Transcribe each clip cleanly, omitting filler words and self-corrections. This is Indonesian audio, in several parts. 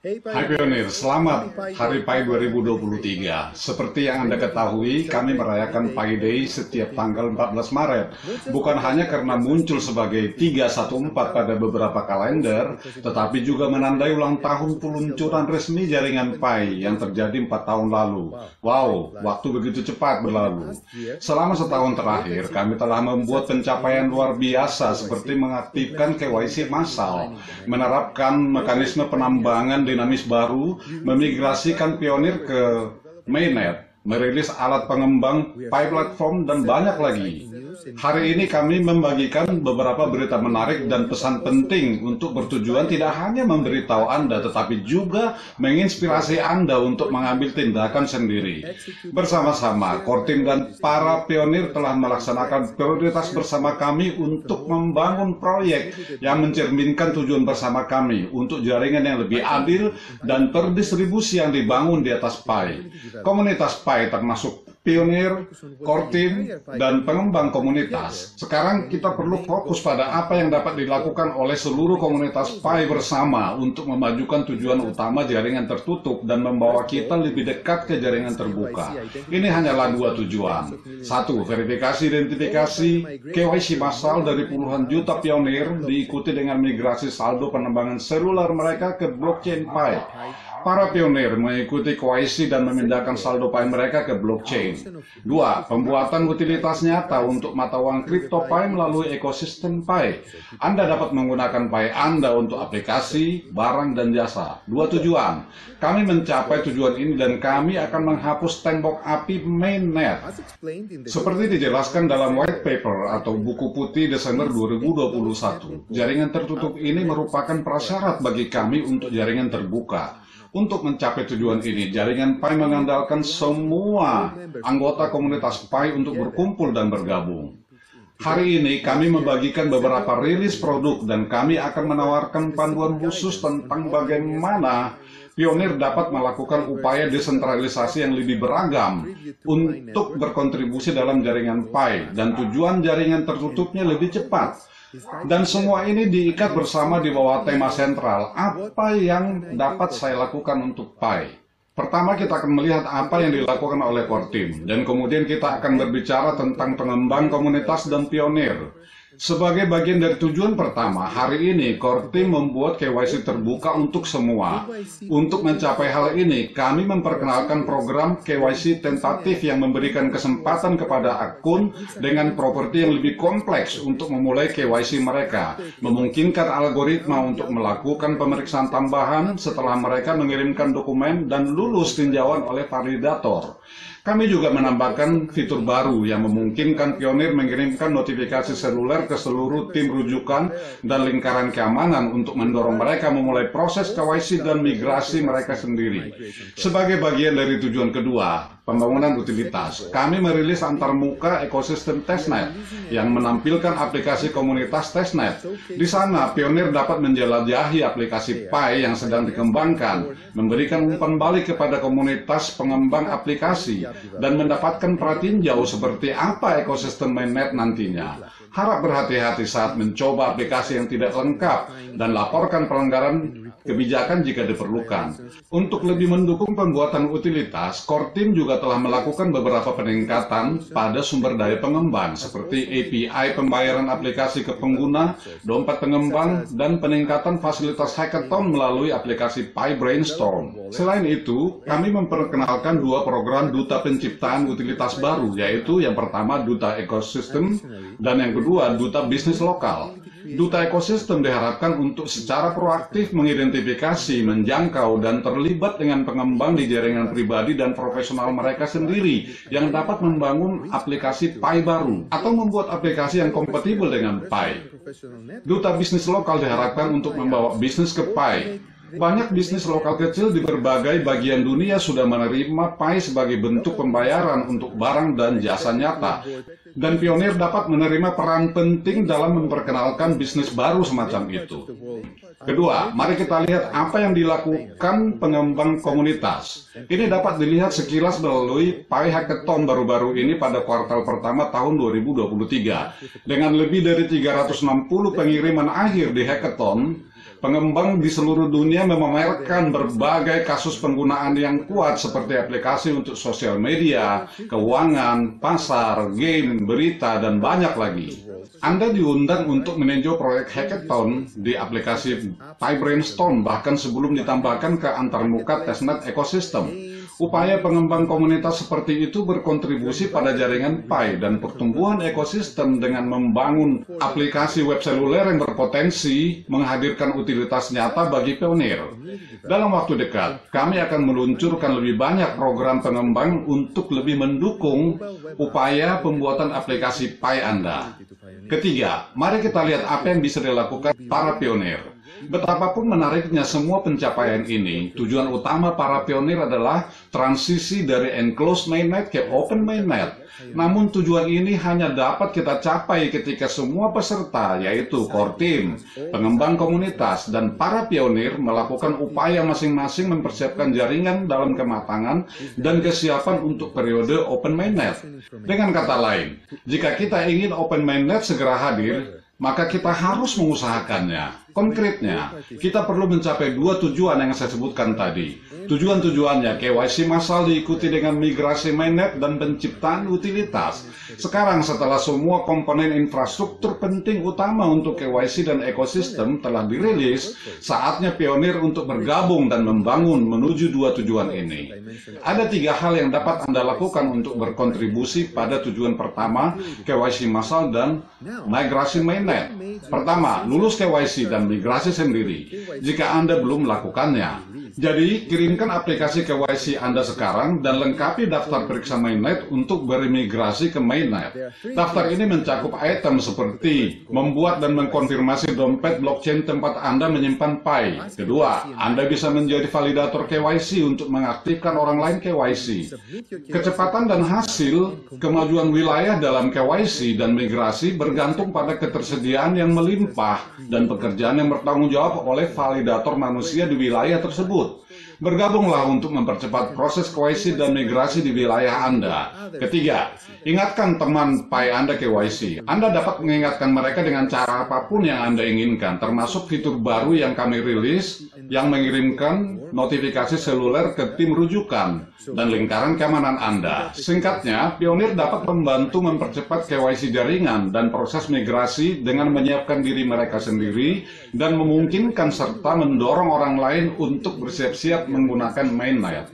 Hai Pionir, selamat Hari Pi 2023. Seperti yang Anda ketahui, kami merayakan Pi Day setiap tanggal 14 Maret. Bukan hanya karena muncul sebagai 314 pada beberapa kalender, tetapi juga menandai ulang tahun peluncuran resmi jaringan Pi yang terjadi 4 tahun lalu. Wow, waktu begitu cepat berlalu. Selama setahun terakhir, kami telah membuat pencapaian luar biasa seperti mengaktifkan KYC massal, menerapkan mekanisme penambangan dinamis baru, memigrasikan Pionir ke mainnet, merilis alat pengembang Pi platform, dan banyak lagi. Hari ini kami membagikan beberapa berita menarik dan pesan penting untuk bertujuan tidak hanya memberitahu Anda, tetapi juga menginspirasi Anda untuk mengambil tindakan sendiri. Bersama-sama, core team dan para pionir telah melaksanakan prioritas bersama kami untuk membangun proyek yang mencerminkan tujuan bersama kami untuk jaringan yang lebih adil dan terdistribusi yang dibangun di atas Pi. Komunitas Pi termasuk pionir, core team, dan pengembang komunitas. Sekarang kita perlu fokus pada apa yang dapat dilakukan oleh seluruh komunitas Pi bersama untuk memajukan tujuan utama jaringan tertutup dan membawa kita lebih dekat ke jaringan terbuka. Ini hanyalah dua tujuan. Satu, verifikasi identifikasi KYC massal dari puluhan juta pionir diikuti dengan migrasi saldo penerbangan seluler mereka ke blockchain Pi. Para pionir mengikuti KYC dan memindahkan saldo Pi mereka ke blockchain. Dua, pembuatan utilitas nyata untuk mata uang kripto Pi melalui ekosistem Pi. Anda dapat menggunakan Pi Anda untuk aplikasi, barang, dan jasa. Dua tujuan. Kami mencapai tujuan ini dan kami akan menghapus tembok api mainnet. Seperti dijelaskan dalam white paper atau buku putih Desember 2021, jaringan tertutup ini merupakan prasyarat bagi kami untuk jaringan terbuka. Untuk mencapai tujuan ini, jaringan Pi mengandalkan semua anggota komunitas Pi untuk berkumpul dan bergabung. Hari ini kami membagikan beberapa rilis produk dan kami akan menawarkan panduan khusus tentang bagaimana pionir dapat melakukan upaya desentralisasi yang lebih beragam untuk berkontribusi dalam jaringan Pi dan tujuan jaringan tertutupnya lebih cepat. Dan semua ini diikat bersama di bawah tema sentral, apa yang dapat saya lakukan untuk Pi. Pertama kita akan melihat apa yang dilakukan oleh core team, dan kemudian kita akan berbicara tentang pengembang komunitas dan pionir. Sebagai bagian dari tujuan pertama, hari ini core team membuat KYC terbuka untuk semua. Untuk mencapai hal ini, kami memperkenalkan program KYC tentatif yang memberikan kesempatan kepada akun dengan properti yang lebih kompleks untuk memulai KYC mereka, memungkinkan algoritma untuk melakukan pemeriksaan tambahan setelah mereka mengirimkan dokumen dan lulus tinjauan oleh validator. Kami juga menambahkan fitur baru yang memungkinkan pionir mengirimkan notifikasi seluler ke seluruh tim rujukan dan lingkaran keamanan untuk mendorong mereka memulai proses KYC dan migrasi mereka sendiri. Sebagai bagian dari tujuan kedua, pembangunan utilitas, kami merilis antarmuka ekosistem testnet yang menampilkan aplikasi komunitas testnet. Di sana, pionir dapat menjelajahi aplikasi Pi yang sedang dikembangkan, memberikan umpan balik kepada komunitas pengembang aplikasi, dan mendapatkan pratinjau seperti apa ekosistem mainnet nantinya. Harap berhati-hati saat mencoba aplikasi yang tidak lengkap dan laporkan pelanggaran kebijakan jika diperlukan. Untuk lebih mendukung pembuatan utilitas, core team juga telah melakukan beberapa peningkatan pada sumber daya pengembang seperti API pembayaran aplikasi ke pengguna, dompet pengembang, dan peningkatan fasilitas hackathon melalui aplikasi Pi Brainstorm. Selain itu, kami memperkenalkan dua program duta penciptaan utilitas baru, yaitu yang pertama duta ekosistem dan yang kedua duta bisnis lokal. Duta ekosistem diharapkan untuk secara proaktif mengidentifikasi, menjangkau, dan terlibat dengan pengembang di jaringan pribadi dan profesional mereka sendiri yang dapat membangun aplikasi Pi baru atau membuat aplikasi yang kompatibel dengan Pi. Duta bisnis lokal diharapkan untuk membawa bisnis ke Pi. Banyak bisnis lokal kecil di berbagai bagian dunia sudah menerima Pi sebagai bentuk pembayaran untuk barang dan jasa nyata. Dan pionir dapat menerima peran penting dalam memperkenalkan bisnis baru semacam itu. Kedua, mari kita lihat apa yang dilakukan pengembang komunitas. Ini dapat dilihat sekilas melalui Pi Hackathon baru-baru ini pada kuartal pertama tahun 2023. Dengan lebih dari 360 pengiriman akhir di Hackathon, Pengembang di seluruh dunia memamerkan berbagai kasus penggunaan yang kuat seperti aplikasi untuk sosial media, keuangan, pasar, game, berita, dan banyak lagi. Anda diundang untuk meninjau proyek hackathon di aplikasi Pi Brainstorm bahkan sebelum ditambahkan ke antarmuka testnet ekosistem. Upaya pengembang komunitas seperti itu berkontribusi pada jaringan Pi dan pertumbuhan ekosistem dengan membangun aplikasi web seluler yang berpotensi menghadirkan utilitas nyata bagi pionir. Dalam waktu dekat, kami akan meluncurkan lebih banyak program pengembang untuk lebih mendukung upaya pembuatan aplikasi Pi Anda. Ketiga, mari kita lihat apa yang bisa dilakukan para pionir. Betapapun menariknya semua pencapaian ini, tujuan utama para pionir adalah transisi dari enclosed mainnet ke open mainnet. Namun tujuan ini hanya dapat kita capai ketika semua peserta, yaitu core team, pengembang komunitas, dan para pionir melakukan upaya masing-masing mempersiapkan jaringan dalam kematangan dan kesiapan untuk periode open mainnet. Dengan kata lain, jika kita ingin open mainnet segera hadir, maka kita harus mengusahakannya. Konkretnya, kita perlu mencapai dua tujuan yang saya sebutkan tadi. Tujuan-tujuannya, KYC massal diikuti dengan migrasi mainnet dan penciptaan utilitas. Sekarang setelah semua komponen infrastruktur penting utama untuk KYC dan ekosistem telah dirilis, saatnya pionir untuk bergabung dan membangun menuju dua tujuan ini. Ada tiga hal yang dapat Anda lakukan untuk berkontribusi pada tujuan pertama, KYC massal dan migrasi mainnet. Pertama, lulus KYC dan migrasi sendiri jika Anda belum melakukannya. Jadi, kirimkan aplikasi KYC Anda sekarang dan lengkapi daftar periksa mainnet untuk bermigrasi ke mainnet. Daftar ini mencakup item seperti membuat dan mengkonfirmasi dompet blockchain tempat Anda menyimpan Pi. Kedua, Anda bisa menjadi validator KYC untuk mengaktifkan orang lain KYC. Kecepatan dan hasil kemajuan wilayah dalam KYC dan migrasi bergantung pada ketersediaan yang melimpah dan pekerjaan yang bertanggung jawab oleh validator manusia di wilayah tersebut. Bergabunglah untuk mempercepat proses KYC dan migrasi di wilayah Anda. Ketiga, ingatkan teman Pi Anda KYC. Anda dapat mengingatkan mereka dengan cara apapun yang Anda inginkan, termasuk fitur baru yang kami rilis yang mengirimkan notifikasi seluler ke tim rujukan dan lingkaran keamanan Anda. Singkatnya, pionir dapat membantu mempercepat KYC jaringan dan proses migrasi dengan menyiapkan diri mereka sendiri dan memungkinkan serta mendorong orang lain untuk bersiap-siap menggunakan mainnet.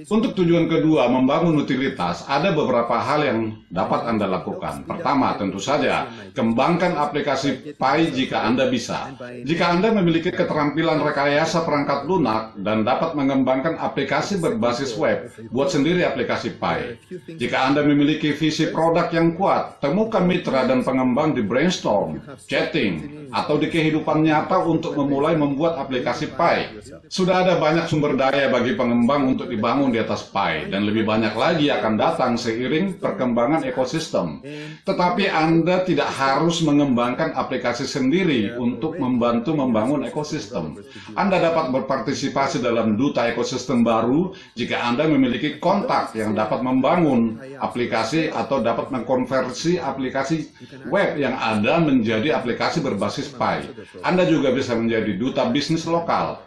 Untuk tujuan kedua, membangun utilitas, ada beberapa hal yang dapat Anda lakukan. Pertama, tentu saja, kembangkan aplikasi Pi jika Anda bisa. Jika Anda memiliki keterampilan rekayasa perangkat lunak dan dapat mengembangkan aplikasi berbasis web, buat sendiri aplikasi Pi. Jika Anda memiliki visi produk yang kuat, temukan mitra dan pengembang di Brainstorm, Chatting, atau di kehidupan nyata untuk memulai membuat aplikasi Pi. Sudah ada banyak sumber daya bagi pengembang untuk dibangun di atas Pi, dan lebih banyak lagi akan datang seiring perkembangan ekosistem. Tetapi Anda tidak harus mengembangkan aplikasi sendiri untuk membantu membangun ekosistem. Anda dapat berpartisipasi dalam duta ekosistem baru jika Anda memiliki kontak yang dapat membangun aplikasi atau dapat mengkonversi aplikasi web yang ada menjadi aplikasi berbasis Pi. Anda juga bisa menjadi duta bisnis lokal.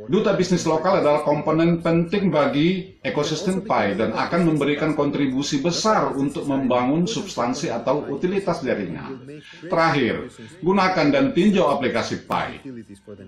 Duta bisnis lokal adalah komponen penting bagi ekosistem Pi dan akan memberikan kontribusi besar untuk membangun substansi atau utilitas jaringan. Terakhir, gunakan dan tinjau aplikasi Pi.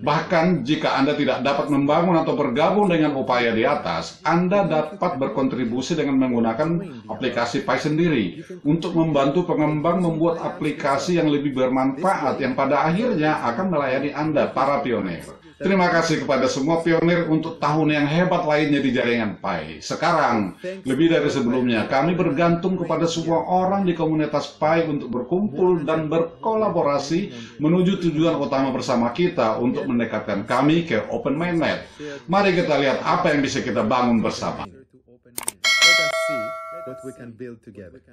Bahkan jika Anda tidak dapat membangun atau bergabung dengan upaya di atas, Anda dapat berkontribusi dengan menggunakan aplikasi Pi sendiri untuk membantu pengembang membuat aplikasi yang lebih bermanfaat yang pada akhirnya akan melayani Anda, para pionir. Terima kasih kepada semua pionir untuk tahun yang hebat lainnya di jaringan Pi. Sekarang, lebih dari sebelumnya, kami bergantung kepada semua orang di komunitas Pi untuk berkumpul dan berkolaborasi menuju tujuan utama bersama kita untuk mendekatkan kami ke Open Mainnet. Mari kita lihat apa yang bisa kita bangun bersama. Let us see what we can build together.